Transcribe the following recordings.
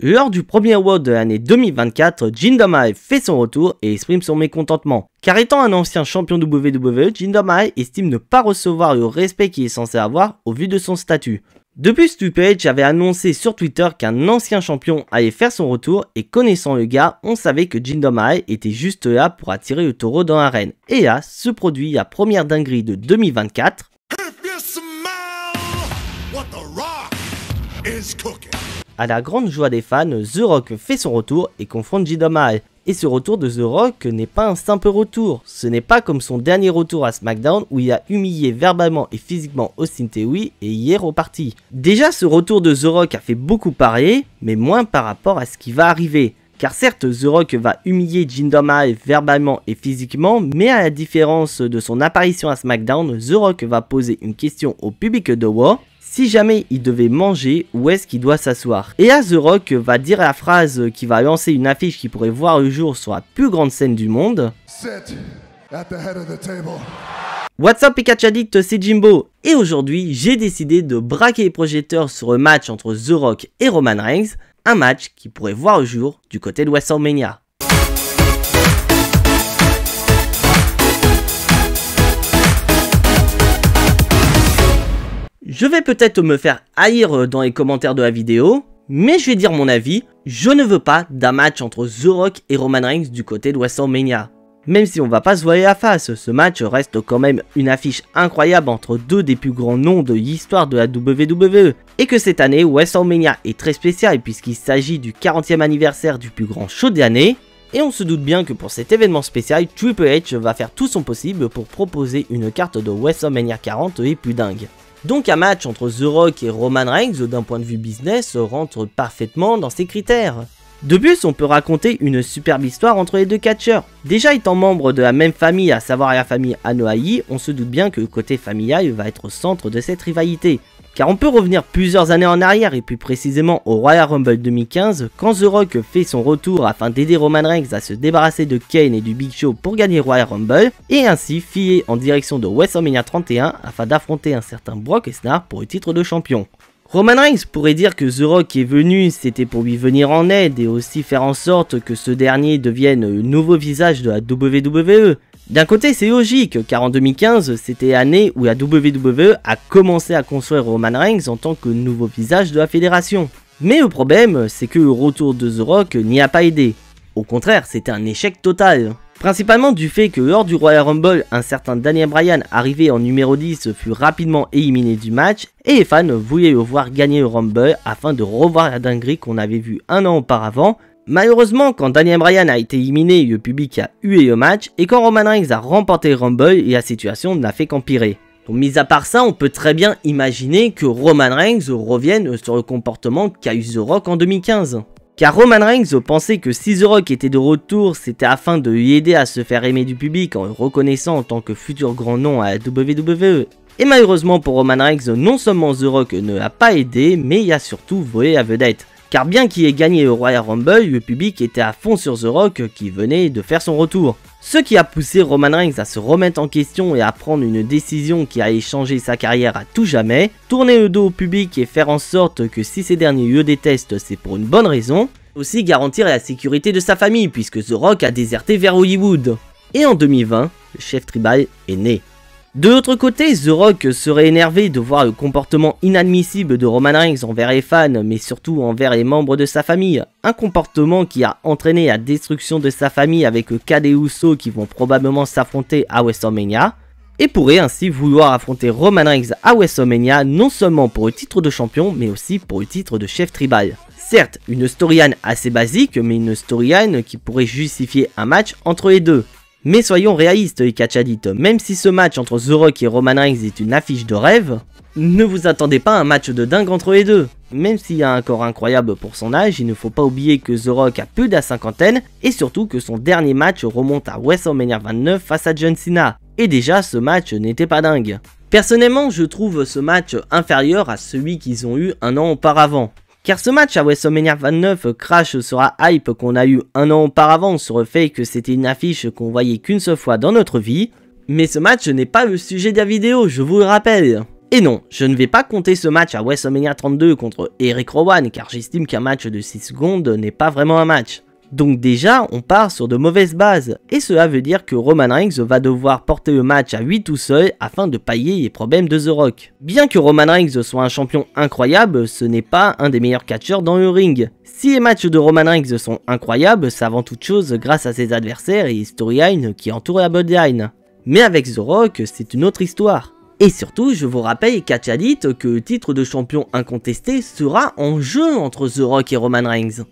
Lors du premier Raw de l'année 2024, Jinder Mahal fait son retour et exprime son mécontentement. Car étant un ancien champion WWE, Jinder Mahal estime ne pas recevoir le respect qu'il est censé avoir au vu de son statut. Depuis, Triple H avait annoncé sur Twitter qu'un ancien champion allait faire son retour et connaissant le gars, on savait que Jinder Mahal était juste là pour attirer le taureau dans l'arène. Et là, se produit la première dinguerie de 2024. À la grande joie des fans, The Rock fait son retour et confronte Jinder Mahal. Et ce retour de The Rock n'est pas un simple retour. Ce n'est pas comme son dernier retour à SmackDown où il a humilié verbalement et physiquement Austin Theory et y est reparti. Déjà, ce retour de The Rock a fait beaucoup parler, mais moins par rapport à ce qui va arriver. Car certes, The Rock va humilier Jinder Mahal verbalement et physiquement, mais à la différence de son apparition à SmackDown, The Rock va poser une question au public de Raw. Si jamais il devait manger, où est-ce qu'il doit s'asseoir? Et là, The Rock va dire la phrase qui va lancer une affiche qui pourrait voir le jour sur la plus grande scène du monde. Sit at the head of the table. What's up les Addict, c'est Jimbo. Et aujourd'hui, j'ai décidé de braquer les projecteurs sur le match entre The Rock et Roman Reigns. Un match qui pourrait voir le jour du côté de WrestleMania. Je vais peut-être me faire haïr dans les commentaires de la vidéo, mais je vais dire mon avis, je ne veux pas d'un match entre The Rock et Roman Reigns du côté de WrestleMania. Même si on va pas se voiler la face, ce match reste quand même une affiche incroyable entre deux des plus grands noms de l'histoire de la WWE. Et que cette année, WrestleMania est très spécial puisqu'il s'agit du 40e anniversaire du plus grand show de l'année. Et on se doute bien que pour cet événement spécial, Triple H va faire tout son possible pour proposer une carte de WrestleMania 40 les plus dingues. Donc un match entre The Rock et Roman Reigns d'un point de vue business rentre parfaitement dans ces critères. De plus, on peut raconter une superbe histoire entre les deux catcheurs. Déjà étant membres de la même famille, à savoir la famille Anoa'i, on se doute bien que le côté familial va être au centre de cette rivalité. Car on peut revenir plusieurs années en arrière et plus précisément au Royal Rumble 2015 quand The Rock fait son retour afin d'aider Roman Reigns à se débarrasser de Kane et du Big Show pour gagner Royal Rumble et ainsi filer en direction de WrestleMania 31 afin d'affronter un certain Brock Lesnar pour le titre de champion. Roman Reigns pourrait dire que The Rock est venu, c'était pour lui venir en aide et aussi faire en sorte que ce dernier devienne le nouveau visage de la WWE. D'un côté c'est logique car en 2015 c'était l'année où la WWE a commencé à construire Roman Reigns en tant que nouveau visage de la fédération. Mais le problème c'est que le retour de The Rock n'y a pas aidé. Au contraire c'était un échec total. Principalement du fait que lors du Royal Rumble, un certain Daniel Bryan arrivé en numéro 10 fut rapidement éliminé du match et les fans voulaient le voir gagner le Rumble afin de revoir la dinguerie qu'on avait vue un an auparavant. Malheureusement, quand Daniel Bryan a été éliminé, le public a hué le match et quand Roman Reigns a remporté le Rumble, la situation n'a fait qu'empirer. Donc mis à part ça, on peut très bien imaginer que Roman Reigns revienne sur le comportement qu'a eu The Rock en 2015. Car Roman Reigns pensait que si The Rock était de retour, c'était afin de lui aider à se faire aimer du public en le reconnaissant en tant que futur grand nom à la WWE. Et malheureusement pour Roman Reigns, non seulement The Rock ne l'a pas aidé, mais il a surtout volé la vedette. Car bien qu'il ait gagné le Royal Rumble, le public était à fond sur The Rock qui venait de faire son retour. Ce qui a poussé Roman Reigns à se remettre en question et à prendre une décision qui allait changer sa carrière à tout jamais, tourner le dos au public et faire en sorte que si ces derniers le détestent, c'est pour une bonne raison, aussi garantir la sécurité de sa famille puisque The Rock a déserté vers Hollywood. Et en 2020, le chef tribal est né. De l'autre côté, The Rock serait énervé de voir le comportement inadmissible de Roman Reigns envers les fans, mais surtout envers les membres de sa famille. Un comportement qui a entraîné la destruction de sa famille avec le cas des Usos qui vont probablement s'affronter à WrestleMania. Et pourrait ainsi vouloir affronter Roman Reigns à WrestleMania non seulement pour le titre de champion, mais aussi pour le titre de chef tribal. Certes, une storyline assez basique, mais une storyline qui pourrait justifier un match entre les deux. Mais soyons réalistes les Catchadites, même si ce match entre The Rock et Roman Reigns est une affiche de rêve, ne vous attendez pas à un match de dingue entre les deux. Même s'il a un corps incroyable pour son âge, il ne faut pas oublier que The Rock a plus de la cinquantaine et surtout que son dernier match remonte à WrestleMania 29 face à John Cena. Et déjà ce match n'était pas dingue. Personnellement je trouve ce match inférieur à celui qu'ils ont eu un an auparavant. Car ce match à WrestleMania 29 crache sur la hype qu'on a eu un an auparavant sur le fait que c'était une affiche qu'on voyait qu'une seule fois dans notre vie. Mais ce match n'est pas le sujet de la vidéo, je vous le rappelle. Et non, je ne vais pas compter ce match à WrestleMania 32 contre Eric Rowan car j'estime qu'un match de 6 secondes n'est pas vraiment un match. Donc déjà, on part sur de mauvaises bases, et cela veut dire que Roman Reigns va devoir porter le match à 8 tout seul afin de pallier les problèmes de The Rock. Bien que Roman Reigns soit un champion incroyable, ce n'est pas un des meilleurs catcheurs dans le ring. Si les matchs de Roman Reigns sont incroyables, c'est avant toute chose grâce à ses adversaires et les storylines qui entourent la Bloodline. Mais avec The Rock, c'est une autre histoire. Et surtout, je vous rappelle, Catch Addict, que le titre de champion incontesté sera en jeu entre The Rock et Roman Reigns.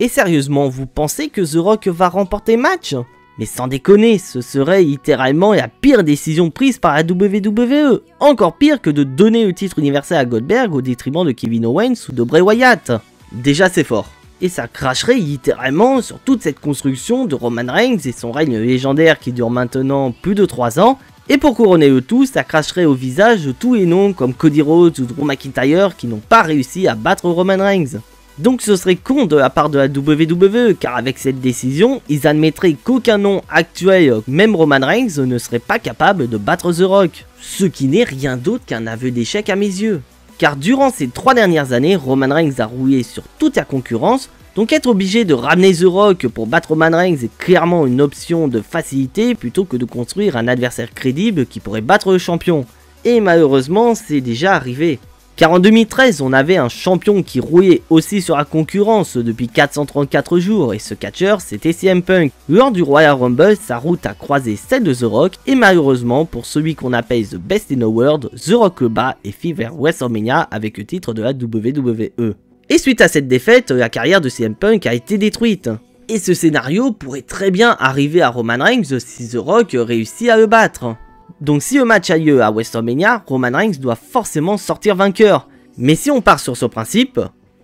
Et sérieusement, vous pensez que The Rock va remporter le match? Mais sans déconner, ce serait littéralement la pire décision prise par la WWE. Encore pire que de donner le titre universel à Goldberg au détriment de Kevin Owens ou de Bray Wyatt. Déjà c'est fort. Et ça cracherait littéralement sur toute cette construction de Roman Reigns et son règne légendaire qui dure maintenant plus de 3 ans. Et pour couronner le tout, ça cracherait au visage de tous les noms comme Cody Rhodes ou Drew McIntyre qui n'ont pas réussi à battre Roman Reigns. Donc ce serait con de la part de la WWE, car avec cette décision, ils admettraient qu'aucun nom actuel, même Roman Reigns, ne serait pas capable de battre The Rock. Ce qui n'est rien d'autre qu'un aveu d'échec à mes yeux. Car durant ces 3 dernières années, Roman Reigns a rouillé sur toute la concurrence, donc être obligé de ramener The Rock pour battre Roman Reigns est clairement une option de facilité plutôt que de construire un adversaire crédible qui pourrait battre le champion. Et malheureusement, c'est déjà arrivé. Car en 2013, on avait un champion qui rouillait aussi sur la concurrence depuis 434 jours, et ce catcheur, c'était CM Punk. Lors du Royal Rumble, sa route a croisé celle de The Rock, et malheureusement, pour celui qu'on appelle The Best in the World, The Rock le bat et fit vers WrestleMania avec le titre de la WWE. Et suite à cette défaite, la carrière de CM Punk a été détruite. Et ce scénario pourrait très bien arriver à Roman Reigns si The Rock réussit à le battre. Donc si le match a lieu à WrestleMania, Roman Reigns doit forcément sortir vainqueur. Mais si on part sur ce principe,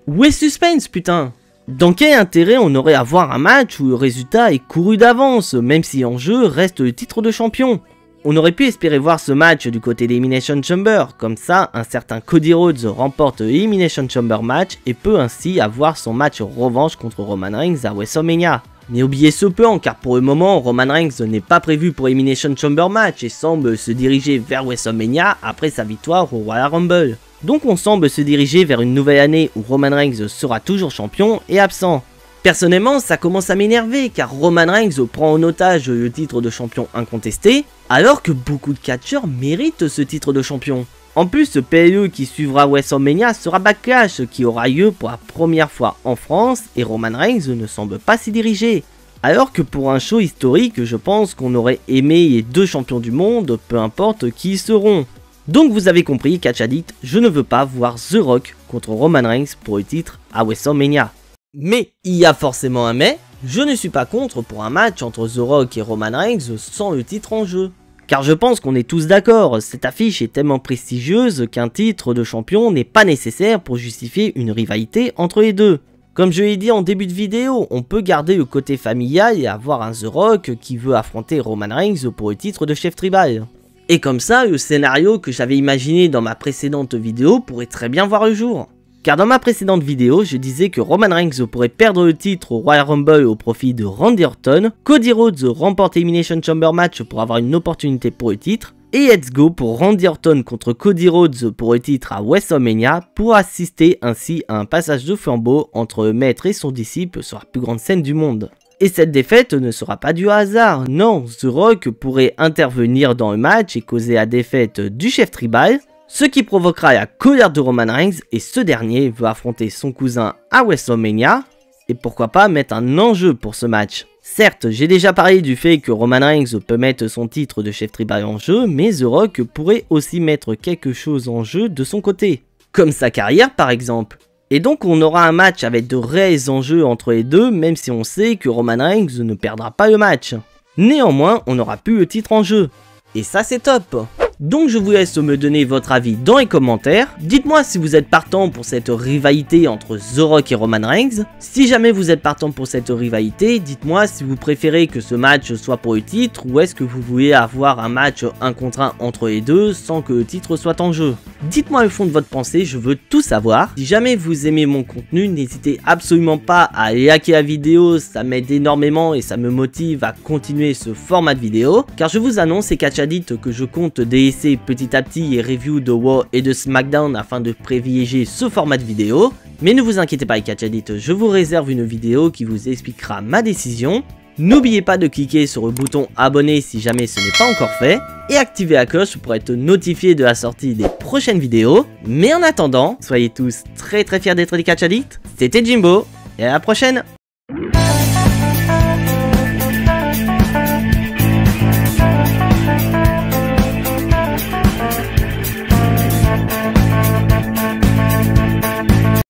où est suspense putain? Dans quel intérêt on aurait à voir un match où le résultat est couru d'avance, même si en jeu reste le titre de champion? On aurait pu espérer voir ce match du côté d'Elimination Chamber, comme ça un certain Cody Rhodes remporte l'Elimination Chamber match et peut ainsi avoir son match revanche contre Roman Reigns à WrestleMania. Mais oubliez ce plan, car pour le moment, Roman Reigns n'est pas prévu pour Elimination Chamber match et semble se diriger vers WrestleMania après sa victoire au Royal Rumble. Donc on semble se diriger vers une nouvelle année où Roman Reigns sera toujours champion et absent. Personnellement, ça commence à m'énerver car Roman Reigns prend en otage le titre de champion incontesté, alors que beaucoup de catcheurs méritent ce titre de champion. En plus, ce PLE qui suivra WrestleMania sera Backlash, qui aura lieu pour la première fois en France, et Roman Reigns ne semble pas s'y diriger. Alors que pour un show historique, je pense qu'on aurait aimé les 2 champions du monde, peu importe qui y seront. Donc vous avez compris, Catch Addict, je ne veux pas voir The Rock contre Roman Reigns pour le titre à WrestleMania. Mais il y a forcément un mais, je ne suis pas contre pour un match entre The Rock et Roman Reigns sans le titre en jeu. Car je pense qu'on est tous d'accord, cette affiche est tellement prestigieuse qu'un titre de champion n'est pas nécessaire pour justifier une rivalité entre les deux. Comme je l'ai dit en début de vidéo, on peut garder le côté familial et avoir un The Rock qui veut affronter Roman Reigns pour le titre de chef tribal. Et comme ça, le scénario que j'avais imaginé dans ma précédente vidéo pourrait très bien voir le jour. Car dans ma précédente vidéo, je disais que Roman Reigns pourrait perdre le titre au Royal Rumble au profit de Randy Orton, Cody Rhodes remporte Elimination Chamber match pour avoir une opportunité pour le titre, et let's go pour Randy Orton contre Cody Rhodes pour le titre à WrestleMania pour assister ainsi à un passage de flambeau entre le maître et son disciple sur la plus grande scène du monde. Et cette défaite ne sera pas due au hasard, non, The Rock pourrait intervenir dans le match et causer la défaite du chef tribal, ce qui provoquera la colère de Roman Reigns et ce dernier veut affronter son cousin à WrestleMania et pourquoi pas mettre un enjeu pour ce match. Certes, j'ai déjà parlé du fait que Roman Reigns peut mettre son titre de chef tribal en jeu, mais The Rock pourrait aussi mettre quelque chose en jeu de son côté, comme sa carrière par exemple. Et donc on aura un match avec de réels enjeux entre les deux, même si on sait que Roman Reigns ne perdra pas le match. Néanmoins, on n'aura plus le titre en jeu. Et ça c'est top. Donc je vous laisse me donner votre avis dans les commentaires. Dites-moi si vous êtes partant pour cette rivalité entre The Rock et Roman Reigns. Si jamais vous êtes partant pour cette rivalité, dites-moi si vous préférez que ce match soit pour le titre ou est-ce que vous voulez avoir un match 1 contre 1 entre les deux sans que le titre soit en jeu. Dites-moi le fond de votre pensée, je veux tout savoir. Si jamais vous aimez mon contenu, n'hésitez absolument pas à liker la vidéo, ça m'aide énormément et ça me motive à continuer ce format de vidéo. Car je vous annonce, c'est Catch Addict que je compte des essayer petit à petit les reviews de Raw et de SmackDown afin de privilégier ce format de vidéo. Mais ne vous inquiétez pas les Catch Addicts, je vous réserve une vidéo qui vous expliquera ma décision. N'oubliez pas de cliquer sur le bouton abonner si jamais ce n'est pas encore fait, et activez la cloche pour être notifié de la sortie des prochaines vidéos. Mais en attendant, soyez tous très fiers d'être des Catch Addicts. C'était Jimbo, et à la prochaine!